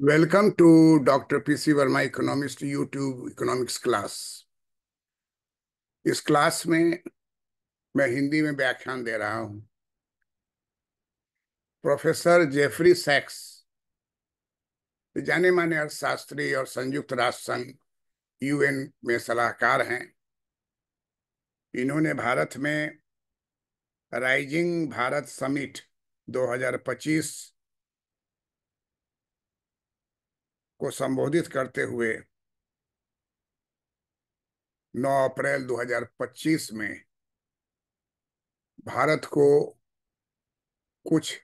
Welcome to doctor PC Verma economist YouTube economics class. इस class में मैं हिंदी में व्याख्यान दे रहा हूँ। प्रोफेसर जेफरी सैक्स जाने माने अर्थशास्त्री और संयुक्त राष्ट्र संघ यूएन में सलाहकार हैं। इन्होंने भारत में राइजिंग भारत समिट 2025 को संबोधित करते हुए 9 अप्रैल 2025 में भारत को कुछ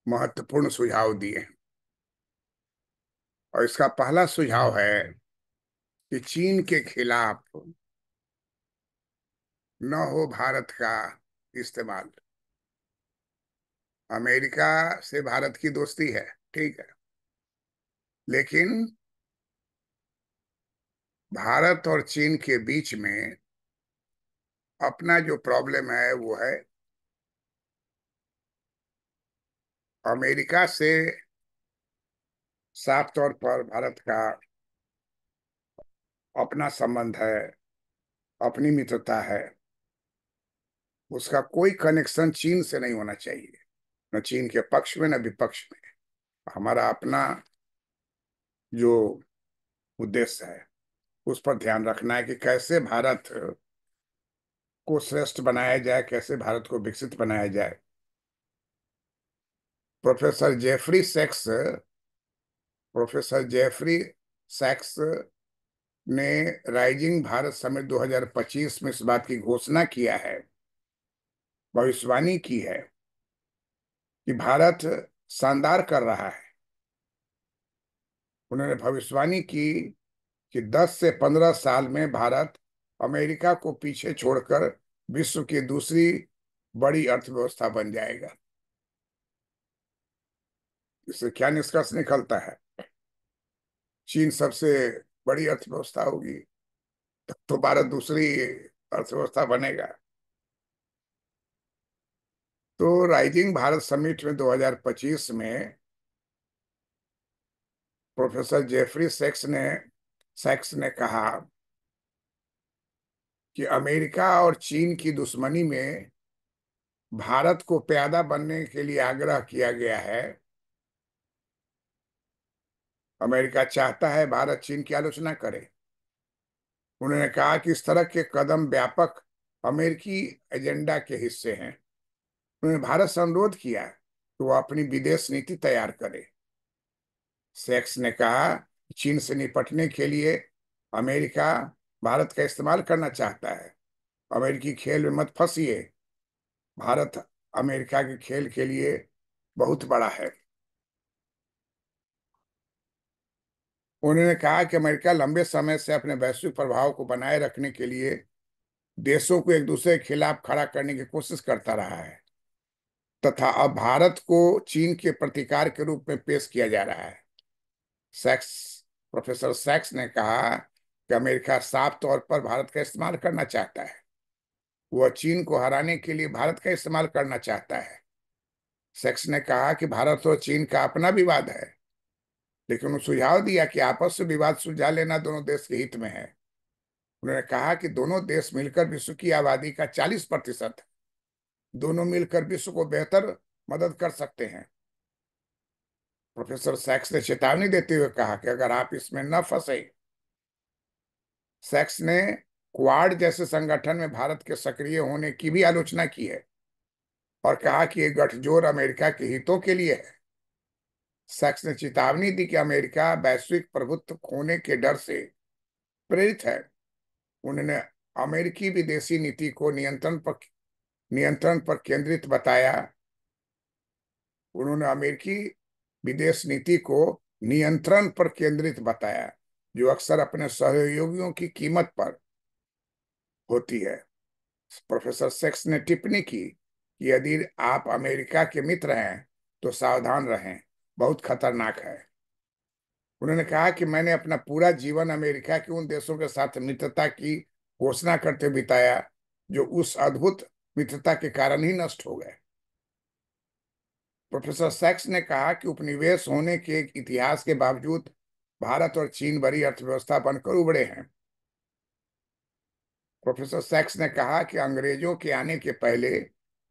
महत्वपूर्ण सुझाव दिए। और इसका पहला सुझाव है कि चीन के खिलाफ न हो भारत का इस्तेमाल। अमेरिका से भारत की दोस्ती है, ठीक है, लेकिन भारत और चीन के बीच में अपना जो प्रॉब्लम है वो है अमेरिका से साफ तौर पर भारत का अपना संबंध है, अपनी मित्रता है। उसका कोई कनेक्शन चीन से नहीं होना चाहिए, न चीन के पक्ष में न विपक्ष में। हमारा अपना जो उद्देश्य है उस पर ध्यान रखना है कि कैसे भारत को श्रेष्ठ बनाया जाए, कैसे भारत को विकसित बनाया जाए। प्रोफेसर जेफरी सैक्स प्रोफेसर जेफरी सैक्स ने राइजिंग भारत समिट 2025 में इस बात की घोषणा किया है, भविष्यवाणी की है कि भारत शानदार कर रहा है। उन्होंने भविष्यवाणी की कि 10 से 15 साल में भारत अमेरिका को पीछे छोड़कर विश्व की दूसरी बड़ी अर्थव्यवस्था बन जाएगा। इससे क्या निष्कर्ष निकलता है? चीन सबसे बड़ी अर्थव्यवस्था होगी तो भारत दूसरी अर्थव्यवस्था बनेगा। तो राइजिंग भारत समिट में 2025 में प्रोफेसर जेफरी सैक्स ने कहा कि अमेरिका और चीन की दुश्मनी में भारत को प्यादा बनने के लिए आग्रह किया गया है। अमेरिका चाहता है भारत चीन की आलोचना करे। उन्होंने कहा कि इस तरह के कदम व्यापक अमेरिकी एजेंडा के हिस्से हैं। उन्होंने भारत से अनुरोध किया कि वो अपनी विदेश नीति तैयार करे। सैक्स ने कहा कि चीन से निपटने के लिए अमेरिका भारत का इस्तेमाल करना चाहता है। अमेरिकी खेल में मत फंसिए। भारत अमेरिका के खेल के लिए बहुत बड़ा है। उन्होंने कहा कि अमेरिका लंबे समय से अपने वैश्विक प्रभाव को बनाए रखने के लिए देशों को एक दूसरे के खिलाफ खड़ा करने की कोशिश करता रहा है तथा अब भारत को चीन के प्रतिकार के रूप में पेश किया जा रहा है। सैक्स प्रोफेसर सैक्स ने कहा कि अमेरिका साफ तौर पर भारत का इस्तेमाल करना चाहता है। वह चीन को हराने के लिए भारत का इस्तेमाल करना चाहता है। सैक्स ने कहा कि भारत और चीन का अपना विवाद है, लेकिन उन्होंने सुझाव दिया कि आपस में विवाद सुलझा लेना दोनों देश के हित में है। उन्होंने कहा कि दोनों देश मिलकर विश्व की आबादी का 40%, दोनों मिलकर विश्व को बेहतर मदद कर सकते हैं। प्रोफेसर सैक्स ने चेतावनी देते हुए कहा कि अगर आप इसमें न फंसे। सैक्स ने क्वाड जैसे संगठन में भारत के सक्रिय होने की भी आलोचना की है और कहा कि ये गठजोड़ अमेरिका के हितों के लिए है। सैक्स ने चेतावनी दी कि अमेरिका वैश्विक प्रभुत्व खोने के डर से प्रेरित है। उन्होंने अमेरिकी विदेशी नीति को नियंत्रण पर केंद्रित बताया। उन्होंने अमेरिकी विदेश नीति को नियंत्रण पर केंद्रित बताया, जो अक्सर अपने सहयोगियों की कीमत पर होती है। प्रोफेसर सेक्स ने टिप्पणी की कि यदि आप अमेरिका के मित्र हैं तो सावधान रहें, बहुत खतरनाक है। उन्होंने कहा कि मैंने अपना पूरा जीवन अमेरिका के उन देशों के साथ मित्रता की घोषणा करते बिताया जो उस अद्भुत मित्रता के कारण ही नष्ट हो गए। प्रोफेसर सैक्स ने कहा कि उपनिवेश होने के इतिहास के बावजूद भारत और चीन बड़ी अर्थव्यवस्था बनकर उभरे हैं। प्रोफेसर सैक्स ने कहा कि अंग्रेजों के आने के पहले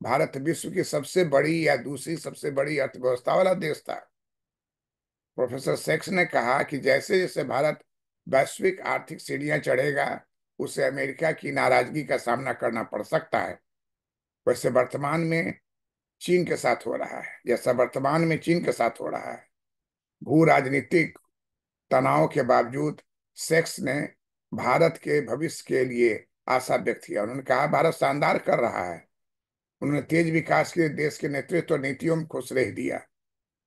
भारत विश्व की सबसे बड़ी या दूसरी सबसे बड़ी अर्थव्यवस्था वाला देश था। प्रोफेसर सैक्स ने कहा कि जैसे जैसे भारत वैश्विक आर्थिक सीढ़ियां चढ़ेगा, उसे अमेरिका की नाराजगी का सामना करना पड़ सकता है। वैसे वर्तमान में चीन के साथ हो रहा है, जैसा वर्तमान में चीन के साथ हो रहा है। भू राजनीतिक तनाव के बावजूद सेक्स ने भारत के भविष्य के लिए आशा व्यक्त किया। उन्होंने कहा भारत शानदार कर रहा है। उन्होंने तेज विकास के लिए देश के नेतृत्व और नीतियों में खुश रह दिया।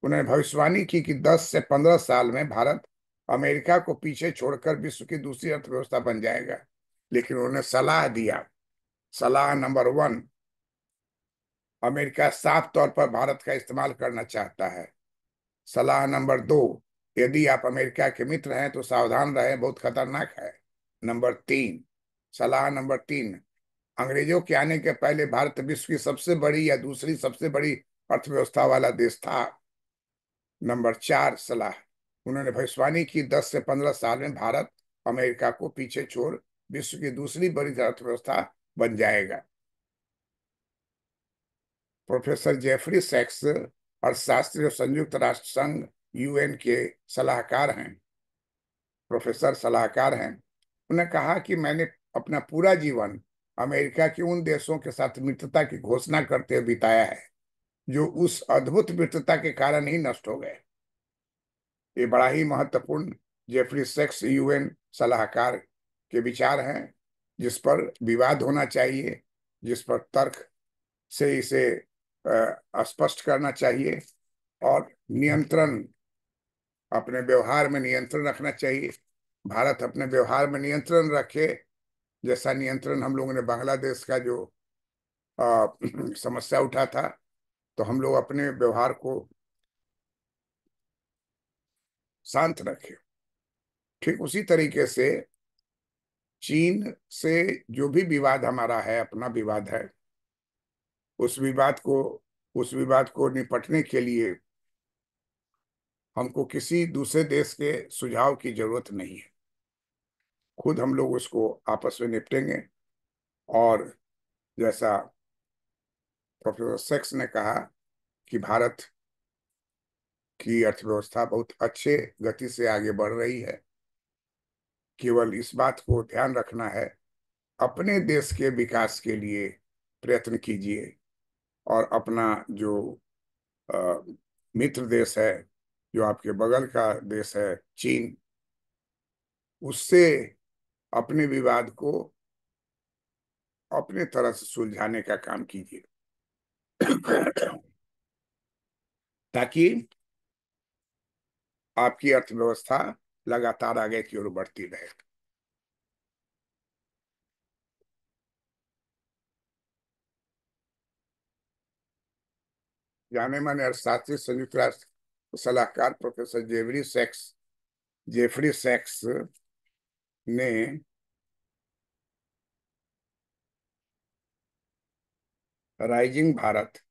उन्होंने भविष्यवाणी की कि 10 से 15 साल में भारत अमेरिका को पीछे छोड़कर विश्व की दूसरी अर्थव्यवस्था बन जाएगा। लेकिन उन्होंने सलाह दिया। सलाह नंबर 1, अमेरिका साफ तौर पर भारत का इस्तेमाल करना चाहता है। सलाह नंबर 2, यदि आप अमेरिका के मित्र हैं तो सावधान रहें, बहुत खतरनाक है। सलाह नंबर तीन, अंग्रेजों के आने के पहले भारत विश्व की सबसे बड़ी या दूसरी सबसे बड़ी अर्थव्यवस्था वाला देश था। नंबर 4 सलाह, उन्होंने भविष्यवाणी की 10 से 15 साल में भारत अमेरिका को पीछे छोड़ विश्व की दूसरी बड़ी अर्थव्यवस्था बन जाएगा। प्रोफेसर जेफरी सैक्स अर्थशास्त्री और संयुक्त राष्ट्र संघ यूएन के सलाहकार हैं, प्रोफेसर सलाहकार हैं। उन्होंने कहा कि मैंने अपना पूरा जीवन अमेरिका के उन देशों के साथ मित्रता की घोषणा करते हुए बिताया है जो उस अद्भुत मित्रता के कारण ही नष्ट हो गए। ये बड़ा ही महत्वपूर्ण जेफरी सेक्स यूएन सलाहकार के विचार हैं, जिस पर विवाद होना चाहिए, जिस पर तर्क से इसे स्पष्ट करना चाहिए और नियंत्रण, अपने व्यवहार में नियंत्रण रखना चाहिए। भारत अपने व्यवहार में नियंत्रण रखे, जैसा नियंत्रण हम लोगों ने बांग्लादेश का जो समस्या उठा था, तो हम लोग अपने व्यवहार को शांत रखें। ठीक उसी तरीके से चीन से जो भी विवाद हमारा है, अपना विवाद है, उस विवाद को उस विवाद को निपटने के लिए हमको किसी दूसरे देश के सुझाव की जरूरत नहीं है। खुद हम लोग उसको आपस में निपटेंगे। और जैसा प्रोफेसर सेक्स ने कहा कि भारत की अर्थव्यवस्था बहुत अच्छे गति से आगे बढ़ रही है। केवल इस बात को ध्यान रखना है, अपने देश के विकास के लिए प्रयत्न कीजिए और अपना जो अ, मित्र देश है, जो आपके बगल का देश है चीन, उससे अपने विवाद को अपने तरह से सुलझाने का काम कीजिए ताकि आपकी अर्थव्यवस्था लगातार आगे की ओर बढ़ती रहे। जाने माने अर्थशास्त्री संयुक्त राष्ट्र सलाहकार प्रोफेसर जेफरी सैक्स ने rising Bharat,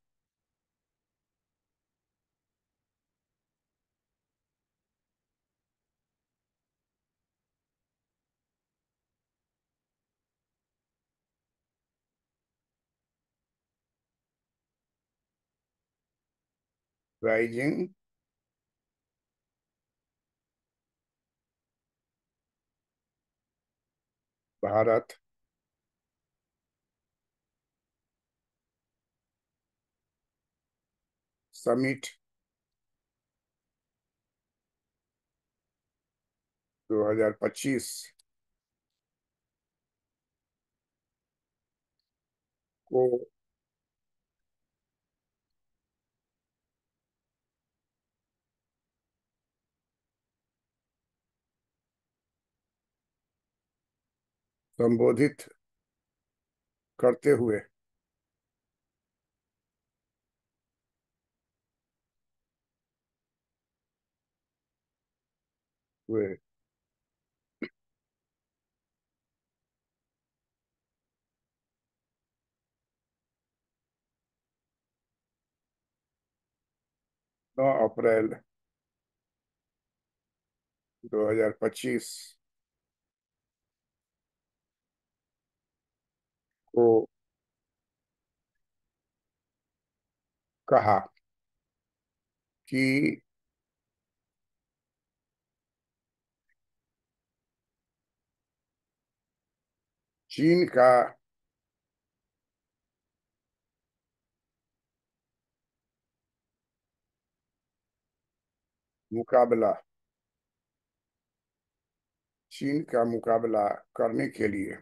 rising Bharat summit 2025 को संबोधित करते हुए 9 अप्रैल 2025 को कहा कि चीन का मुकाबला चीन का मुकाबला करने के लिए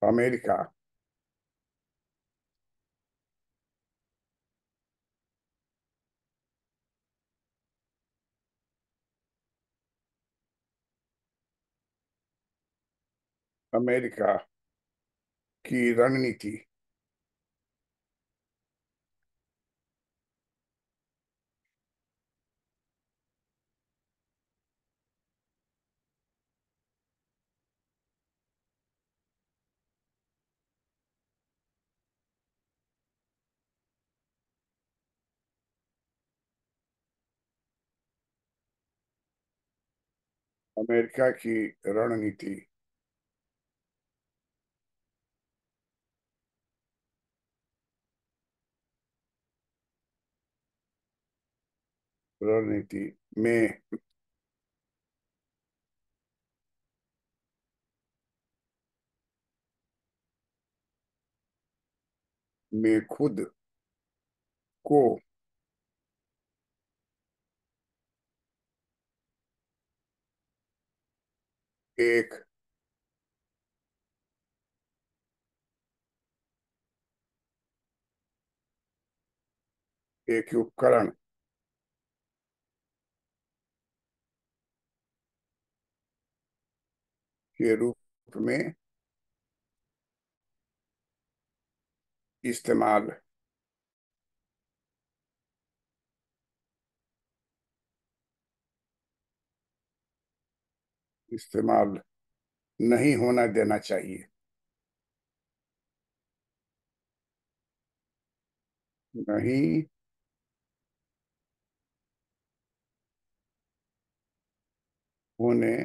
अमेरिका अमेरिका की रणनीति अमेरिका की रणनीति रणनीति में खुद को एक उपकरण के रूप में इस्तेमाल इस्तेमाल नहीं होना देना चाहिए। नहीं होने